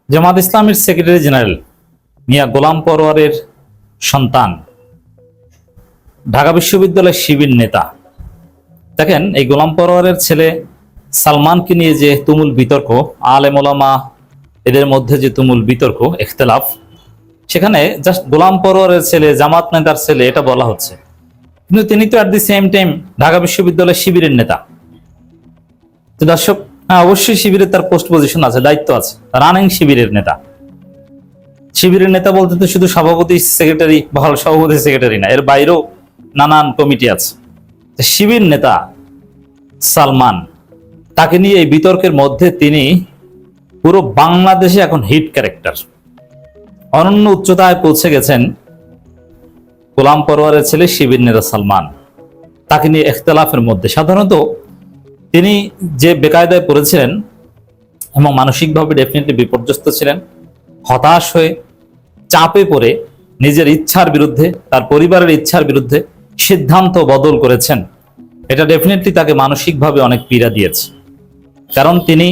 জামাত ইসলামের secretary general মিয়া গোলাম পরোয়ারের সন্তান, ঢাকা বিশ্ববিদ্যালয়ের শিবির নেতা। দেখেন, এই গোলাম পরোয়ারের ছেলে সালমানকে নিয়ে যে তুমুল বিতর্ক, আলেম ওলামা এদের মধ্যে যে তুমুল বিতর্ক, ইখতিলাফ, সেখানে জাস্ট গোলাম পরোয়ারের ছেলে, জামাত নেতার ছেলে এটা বলা হচ্ছে, কিন্তু তিনি তো at the same time Dhaka বিশ্ববিদ্যালয়ের শিবিরের নেতা। তো দর্শক, অবশ্যই শিবিরের তার পোস্ট পজিশন আছে, দায়িত্ব আছে, রানিং শিবিরের নেতা। শিবিরের নেতা বলতে তো শুধু সভাপতি সেক্রেটারি বা সভাপতি সেক্রেটারি না, এর বাইরেও নানান কমিটি আছে। শিবির নেতা সালমান, তাকে নিয়ে এই বিতর্কের মধ্যে তিনি পুরো বাংলাদেশে এখন হিট ক্যারেক্টার, অনন্য উচ্চতায় পৌঁছে গেছেন। গোলাম পরোয়ারের ছেলে শিবির নেতা সালমান, তাকে নিয়ে ইখতিলাফের মধ্যে সাধারণত তিনি যে বেকায়দায় পড়েছিলেন এবং মানসিকভাবে ডেফিনেটলি বিপর্যস্ত ছিলেন, হতাশ হয়ে চাপে পড়ে নিজের ইচ্ছার বিরুদ্ধে, তার পরিবারের ইচ্ছার বিরুদ্ধে সিদ্ধান্ত বদল করেছেন। এটা ডেফিনেটলি তাকে মানসিকভাবে অনেক পীড়া দিয়েছে। কারণ তিনি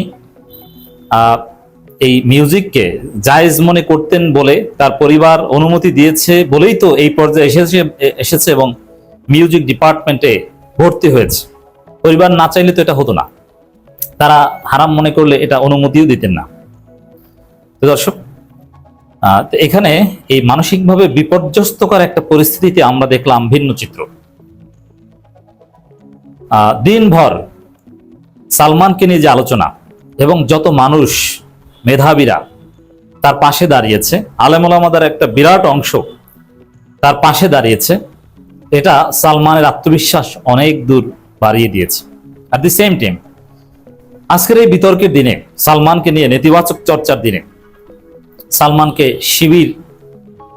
এই মিউজিককে জায়েজ মনে করতেন বলে, তার পরিবার অনুমতি দিয়েছে বলেই তো এই পর্যায়ে এসেছে এবং মিউজিক ডিপার্টমেন্টে ভর্তি হয়েছে। পরিবার না চাইলে তো এটা হতো না, তারা হারাম মনে করলে এটা অনুমতিও দিতেন না। তো দর্শক, এখানে এই মানসিকভাবে বিপর্যস্তকর একটা পরিস্থিতিতে আমরা দেখলাম ভিন্ন চিত্র। দিনভর সালমানকে নিয়ে যে আলোচনা এবং যত মানুষ, মেধাবীরা তার পাশে দাঁড়িয়েছে, আলেম ওলামাদের একটা বিরাট অংশ তার পাশে দাঁড়িয়েছে, এটা সালমানের আত্মবিশ্বাস অনেক দূর বাড়িয়ে দিয়েছে। অ্যাট দি সেম টাইম আজকের এই বিতর্কের দিনে, সালমানকে নিয়ে নেতিবাচক চর্চার দিনে, সালমানকে শিবির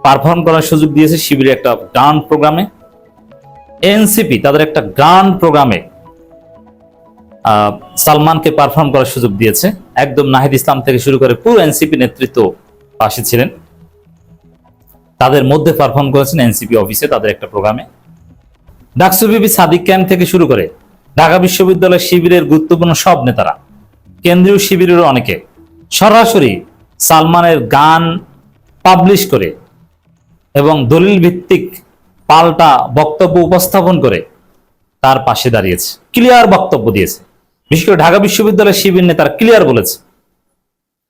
পারফর্ম করার সুযোগ দিয়েছে। শিবিরের একটা গান প্রোগ্রামে, এনসিপি তাদের একটা গান প্রোগ্রামে সালমানকে পারফর্ম করার সুযোগ দিয়েছে। একদম নাহিদ ইসলাম থেকে শুরু করে পুরো এনসিপি নেতৃত্ব পাশে ছিলেন, তাদের মধ্যে পারফর্ম করেছেন এনসিপি অফিসে তাদের একটা প্রোগ্রামে। ডাকসু বিবি সাদিক ক্যাম্প থেকে শুরু করে ঢাকা বিশ্ববিদ্যালয়ের শিবিরের গুরুত্বপূর্ণ সব নেতারা, কেন্দ্রীয় শিবিরেরও অনেকে সরাসরি সালমানের গান পাবলিশ করে এবং দলিল ভিত্তিক পাল্টা বক্তব্য উপস্থাপন করে তার পাশে দাঁড়িয়েছে, ক্লিয়ার বক্তব্য দিয়েছে। বিশেষ করে ঢাকা বিশ্ববিদ্যালয়ের শিবির নেতারা ক্লিয়ার বলেছে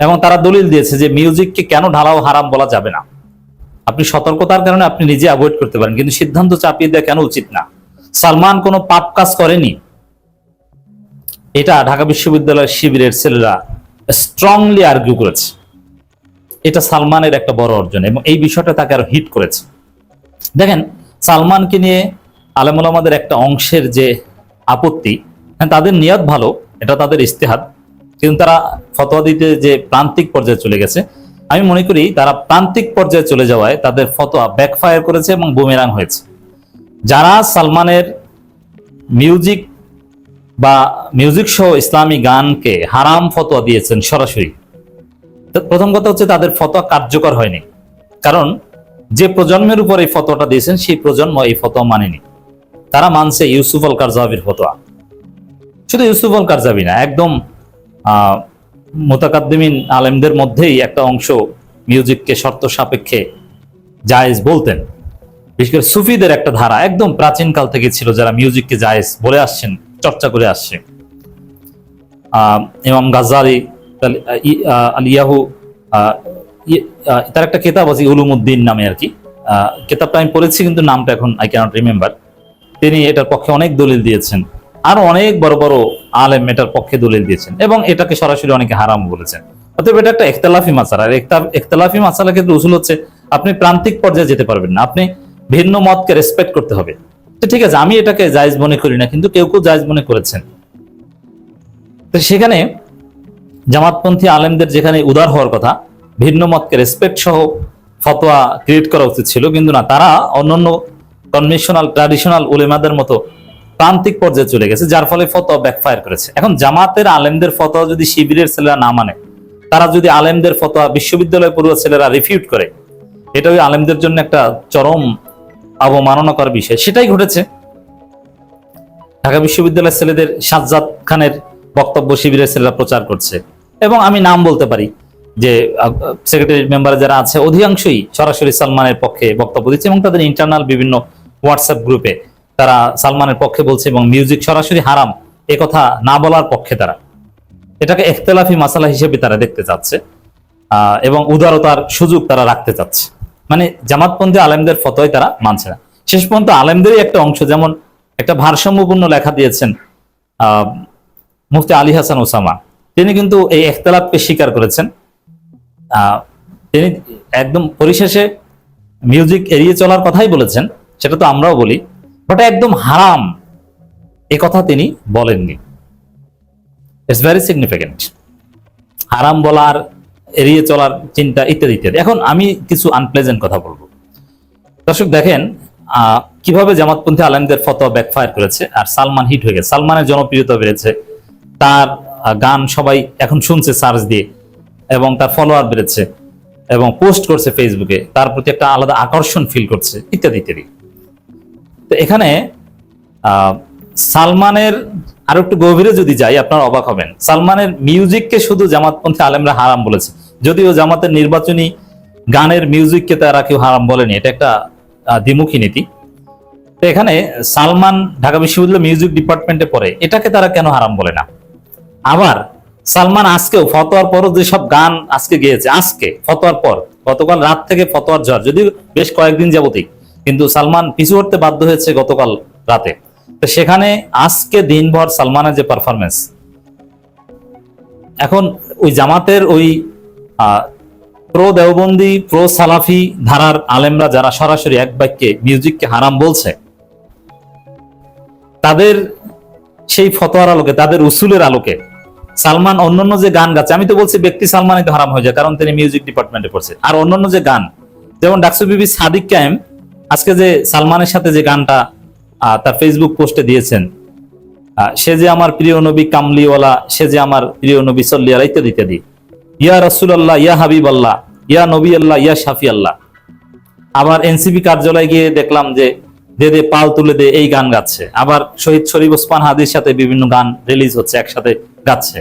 এবং তারা দলিল দিয়েছে যে মিউজিককে কেন ঢালাও হারাম বলা যাবে না। আপনি সতর্কতার কারণে আপনি নিজে অ্যাভয়েড করতে পারেন, কিন্তু সিদ্ধান্ত চাপিয়ে দেওয়া কেন উচিত না। সালমান কোনো পাপ কাজ করেনি, এটা ঢাকা বিশ্ববিদ্যালয়ের শিবিরের ছেলেরা স্ট্রংলি আর্গিউ করেছে। এটা সালমানের একটা বড় অর্জন এবং এই বিষয়টা তাকে আরো হিট করেছে। দেখেন, সালমানকে নিয়ে আলেম ওলামাদের একটা অংশের যে আপত্তি, তাদের নিয়ত ভালো, এটা তাদের ইস্তেহাদ, কিন্তু তারা ফতোয়া দিতে যে প্রান্তিক পর্যায়ে চলে গেছে, আমি মনে করি তারা প্রান্তিক পর্যায়ে চলে যাওয়ায় তাদের ফতোয়া ব্যাকফায়ার করেছে এবং বুমেরাং হয়েছে। যারা সালমানের মিউজিক বা মিউজিক সহ ইসলামী গানকে হারাম ফতোয়া দিয়েছেন সরাসরি, প্রথম কথা হচ্ছে তাদের ফতোয়া কার্যকর হয়নি। কারণ যে প্রজন্মের উপর এই ফতোয়াটা দিয়েছেন সেই প্রজন্ম এই ফতোয়া মানেনি। তারা মানছে ইউসুফ আল কারজাবির ফতোয়া। শুধু ইউসুফ আল কারজাবি না, একদম মুতাকাদ্দিমিন আলেমদের মধ্যেই একটা অংশ মিউজিককে শর্ত সাপেক্ষে জায়েজ বলতেন। বিশেষ করে সুফিদের একটা ধারা একদম প্রাচীনকাল থেকে ছিল, যারা মিউজিককে জায়েজ বলে আসছেন, চর্চা করে আসছে। ইমাম গাজ্জালি আল ইয়াহু, তার একটা কিতাব আছে উলুমুদ্দিন নামে আর কি, কিতাবটা আমি পড়েছি কিন্তু নামটা এখন আই ক্যানট রিমেম্বার। তিনি এটার পক্ষে অনেক দলিল দিয়েছেন, আর অনেক বড় বড় আলেম এটার পক্ষে দলিল দিয়েছেন এবং এটাকে সরাসরি অনেকে হারাম বলেছেন। অতএব এটা একটা ইখতিলাফি মাসালা। আর ইখতিলাফি মাসালার ক্ষেত্রে উসুল হচ্ছে আপনি প্রান্তিক পর্যায়ে যেতে পারবেন না, আপনি ভিন্ন মতকে রেসপেক্ট করতে হবে। তো ঠিক আছে, আমি এটাকে জায়েজ মনে করি না, কিন্তু কেউ কেউ জায়েজ মনে করেছেন। তো সেখানে জামাতপন্থী আলেমদের যেখানে উদার হওয়ার কথা, ভিন্ন মতকে রেসপেক্ট সহ ফতোয়া ক্রিয়েট করা উচিত ছিল, কিন্তু না, তারা অন্যান্য কনভেনশনাল ট্র্যাডিশনাল উলেমাদের মতো প্রান্তিক পর্যায়ে চলে গেছে, যার ফলে ফতোয়া ব্যাকফায়ার করেছে। এখন জামাতের আলেমদের ফতোয়া যদি শিবিরের ছেলেরা না মানে, তারা যদি আলেমদের ফতোয়া বিশ্ববিদ্যালয় পড়ুয়া ছেলেরা রিফিউট করে, এটা ওই আলেমদের জন্য একটা চরম অবমাননাকর বিষয়। সেটাই ঘটেছে। ঢাকা বিশ্ববিদ্যালয়ের ছেলেদের সাজ্জাদ খানের বক্তব্য শিবিরের ছেলেরা প্রচার করছে, এবং আমি নাম বলতে পারি, যে সেক্রেটারি মেম্বার যারা আছে অধিকাংশই সরাসরি সালমানের পক্ষে বক্তব্য দিচ্ছে এবং তাদের ইন্টারনাল বিভিন্ন হোয়াটসঅ্যাপ গ্রুপে তারা সালমানের পক্ষে বলছে এবং মিউজিক সরাসরি হারাম এ কথা না বলার পক্ষে তারা এটাকে ইখতিলাফি মাসালা হিসেবে তারা দেখতে চাচ্ছে এবং উদারতার সুযোগ তারা রাখতে চাচ্ছে। মানে জামাতপন্থী আলেমদের ফতোয় তারা মানছে না। শেষ পর্যন্ত আলেমদেরই একটা অংশ, যেমন একটা ভারসাম্যপূর্ণ লেখা দিয়েছেন মুফতি আলী হাসান ওসামা, তিনি কিন্তু এই ইখতিলাফকে স্বীকার করেছেন। তিনি একদম পরিশেষে মিউজিক এড়িয়ে চলার কথাই বলেছেন, সেটা তো আমরাও বলি, বাট একদম হারাম এ কথা তিনি বলেননি। It's very significant. হারাম বলার, এড়িয়ে চলার চিন্তা ইত্যাদি ইত্যাদি। এখন আমি কিছু আনপ্লেজেন্ট কথা বলবো। দর্শক দেখেন কিভাবে জামাতপন্থী আলেমদের ফতোয়া ব্যাকফায়ার করেছে আর সালমান হিট হয়ে গেছে। সালমানের জনপ্রিয়তা বেড়েছে, তার গান সবাই এখন শুনছে সার্চ দিয়ে এবং তার ফলোয়ার বেড়েছে এবং পোস্ট করছে ফেসবুকে, তার প্রতি একটা আলাদা আকর্ষণ ফিল করছে ইত্যাদি ইত্যাদি। তো এখানে সালমানের আরো একটু গভীরে যদি যাই আপনারা অবাক হবেন। সালমানের মিউজিককে শুধু জামাতপন্থী আলেমরা হারাম বলেছে, যদিও জামাতের নির্বাচনী গানের মিউজিককে তারা কেউ হারাম বলেনি, এটা একটা দ্বিমুখী নীতি। তো এখানে সালমান ঢাকা বিশ্ববিদ্যালয় মিউজিক ডিপার্টমেন্টে পড়ে, এটাকে তারা কেন হারাম বলে না? আবার সালমান আজকেও ফতোয়ার পরও যেসব গান আজকে গেয়েছে, আজকে ফতোয়ার পর, গতকাল রাত থেকে ফতোয়ার ঝড়, যদিও বেশ কয়েকদিন যাবতই, কিন্তু সালমান পিছু হটতে বাধ্য হয়েছে গতকাল রাতে। তো সেখানে আজকে দিনভর সালমানের যে পারফরমেন্স, এখন ওই জামাতের ওই প্রো দেওবন্দি প্রো সালাফি ধারার আলেমরা যারা সরাসরি এক বাক্যে মিউজিককে হারাম বলছে, তাদের সেই ফতোয়ার আলোকে, তাদের উসুলের আলোকে সালমান অন্যান্য যে গান গাচ্ছে, আমি তো বলছি ব্যক্তি সালমানই তো হারাম হয়ে যায়, কারণ তিনি মিউজিক ডিপার্টমেন্টে পড়ছে। আর অন্যান্য যে গান, যেমন ডাকসু বিবি সাদিক কায়েম আজকে যে সালমানের সাথে যে গানটা তার ফেসবুক পোস্টে দিয়েছেন, সে যে আমার প্রিয় নবী কামলিওয়ালা, সে যে আমার প্রিয় নবী সাল্লিয়াল্লাহু ইত্যাদি ইত্যাদি, ইয়া রাসূলুল্লাহ, ইয়া হাবিবাল্লাহ, ইয়া নবী আল্লাহ, ইয়া শাফি আল্লাহ। আবার এনসিপি কার্যালয়ে গিয়ে দেখলাম যে দে দে পাল তুলে দে, এই গান গাচ্ছে। আবার শহীদ শরীফ ওসমান হাদির সাথে বিভিন্ন গান রিলিজ হচ্ছে, একসাথে গাচ্ছে।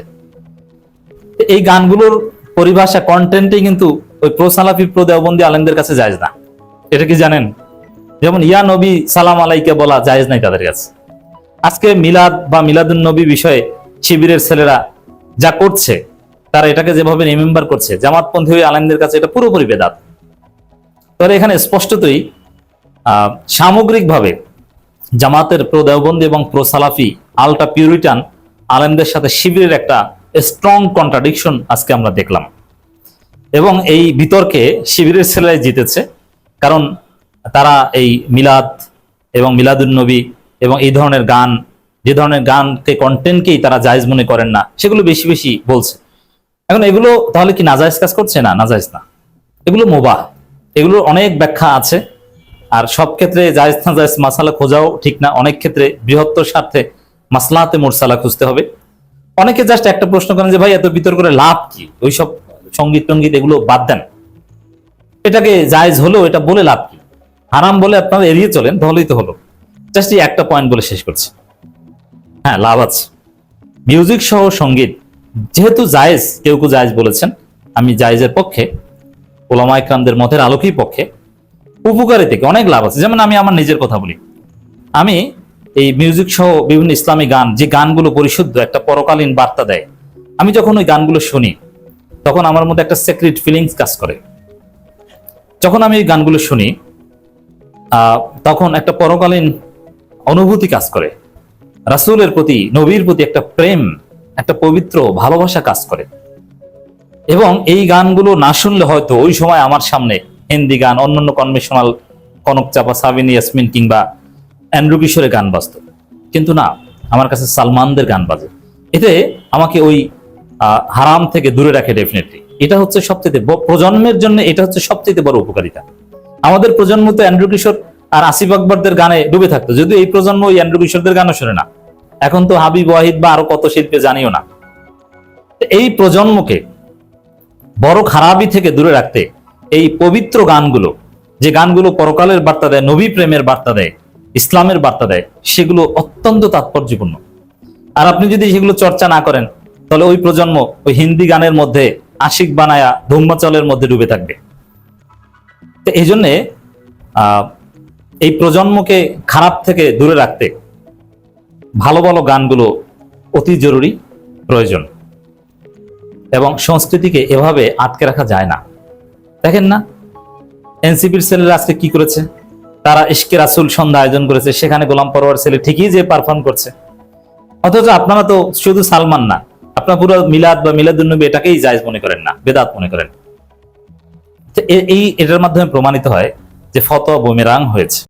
এই গানগুলোর পরিভাষা, কন্টেন্টই কিন্তু ওই প্রো সালাফি প্রো দেওবন্দি আলেমদের কাছে জায়েজ না। এটা কি জানেন? যেমন ইয়া নবী সালাম আলাইকে বলা জায়েজ নাই তাদের কাছে। আজকে মিলাদ বা মিলাদুন নবী বিষয়ে শিবিরের ছেলেরা যা করছে, তারা এটাকে যেভাবে রিমেম্বার করছে, জামাতপন্থী ওই আলেমদের কাছে এটা পুরোপুরি বেদাত। তবে এখানে স্পষ্টতই সামগ্রিকভাবে জামাতের প্রো দেওবন্দি এবং প্রো সালাফি আলটা পিউরিটান আলেমদের সাথে শিবিরের একটা স্ট্রং কন্ট্রাডিকশন আজকে আমরা দেখলাম। এবং এই বিতর্কে শিবিরের ছেলেরাই জিতেছে, কারণ তারা এই মিলাদ এবং মিলাদুন নবী এবং এই ধরনের গান, যে ধরনের গানকে কন্টেন্টকেই তারা জায়েজ মনে করেন না, সেগুলো বেশি বেশি বলছে। এখন এগুলো তাহলে কি নাজায়েজ কাজ করছে? না, নাজায়েজ না, এগুলো মুবাহ। এগুলোর অনেক ব্যাখ্যা আছে, আর সব ক্ষেত্রে জায়েজ না জায়েজ মাসালা খোঁজাও ঠিক না। অনেক ক্ষেত্রে বৃহত্তর স্বার্থে মাসলাহাতে মুরসালা খুঁজতে হবে। অনেকে জাস্ট একটা প্রশ্ন করেন যে ভাই এত বিতর্ক করে লাভ কি, ওইসব সঙ্গীত টঙ্গীত এগুলো বাদ দেন, এটাকে জায়েজ হলো এটা বলে লাভ কি, হারাম বলে আপনারা এড়িয়ে চলেন, তাহলেই তো হলো। জাস্ট এই একটা পয়েন্ট বলে শেষ করছি। হ্যাঁ, লাভ আছে। মিউজিক সহ সঙ্গীত যেহেতু জায়েজ, কেউ কেউ জায়েজ বলেছেন, আমি জায়েজের পক্ষে, ওলামা ইকরামদের মতের আলোকেই পক্ষে। উপকারী থেকে অনেক লাভ আছে। যেমন আমি আমার নিজের কথা বলি, আমি এই মিউজিক সহ বিভিন্ন ইসলামী গান, যে গানগুলো পরিশুদ্ধ, একটা পরকালীন বার্তা দেয়, আমি যখন ওই গানগুলো শুনি তখন আমার মধ্যে একটা সিক্রেট ফিলিংস কাজ করে। যখন আমি এই গানগুলো শুনি তখন একটা পরকালীন অনুভূতি কাজ করে, রাসূলের প্রতি, নবীর প্রতি একটা প্রেম, একটা পবিত্র ভালোবাসা কাজ করে। এবং এই গানগুলো না শুনলে হয়তো ওই সময় আমার সামনে হিন্দি গান, অন্যান্য কনভেনশনাল কনক চাপা, সাবিনা ইয়াসমিন কিংবা অ্যান্ড্রু কিশোরের গান বাজত, কিন্তু না, আমার কাছে সালমানদের গান বাজে। এতে আমাকে ওই হারাম থেকে দূরে রাখে ডেফিনেটলি। এটা হচ্ছে সবচেয়ে প্রজন্মের জন্য, এটা হচ্ছে সবচেয়ে বড় উপকারিতা। আমাদের প্রজন্ম তো অ্যান্ড্রু কিশোর আর আসিফ আকবরদের গানে ডুবে থাকতো, যদিও এই প্রজন্ম ওই অ্যান্ড্রু কিশোরদের গানও শোনে না। এখন তো হাবিব ওয়াহিদ বা আরো কত শিল্পী জানিও না। এই প্রজন্মকে বড় খারাপি থেকে দূরে রাখতে এই পবিত্র গানগুলো, যে গানগুলো পরকালের বার্তা দেয়, নবী প্রেমের বার্তা দেয়, ইসলামের বার্তা দেয়, সেগুলো অত্যন্ত তাৎপর্যপূর্ণ। আর আপনি যদি সেগুলো চর্চা না করেন, তাহলে ওই প্রজন্ম ওই হিন্দি গানের মধ্যে আশিক বানায়া ধূম্রাচলের মধ্যে ডুবে থাকবে। তো এই জন্যে এই প্রজন্মকে খারাপ থেকে দূরে রাখতে ভালো ভালো গানগুলো অতি জরুরি, প্রয়োজন। এবং সংস্কৃতিকে এভাবে আটকে রাখা যায় না। দেখেন না এনসিপির ছেলেরা আজকে কি করেছে, তারা ইশকে রাসূল সন্ধ্যা আয়োজন করেছে, সেখানে গোলাম পরোয়ার ছেলে ঠিকই যে পারফর্ম করছে। অথচ আপনারা তো শুধু সালমান না, আপনার পুরো মিলাদ বা মিলাদুন্নবী এটাকেই জায়েজ মনে করেন না, বেদাত মনে করেন। এটার মাধ্যমে প্রমাণিত হয় যে ফতোয়া বুমেরাং হয়েছে।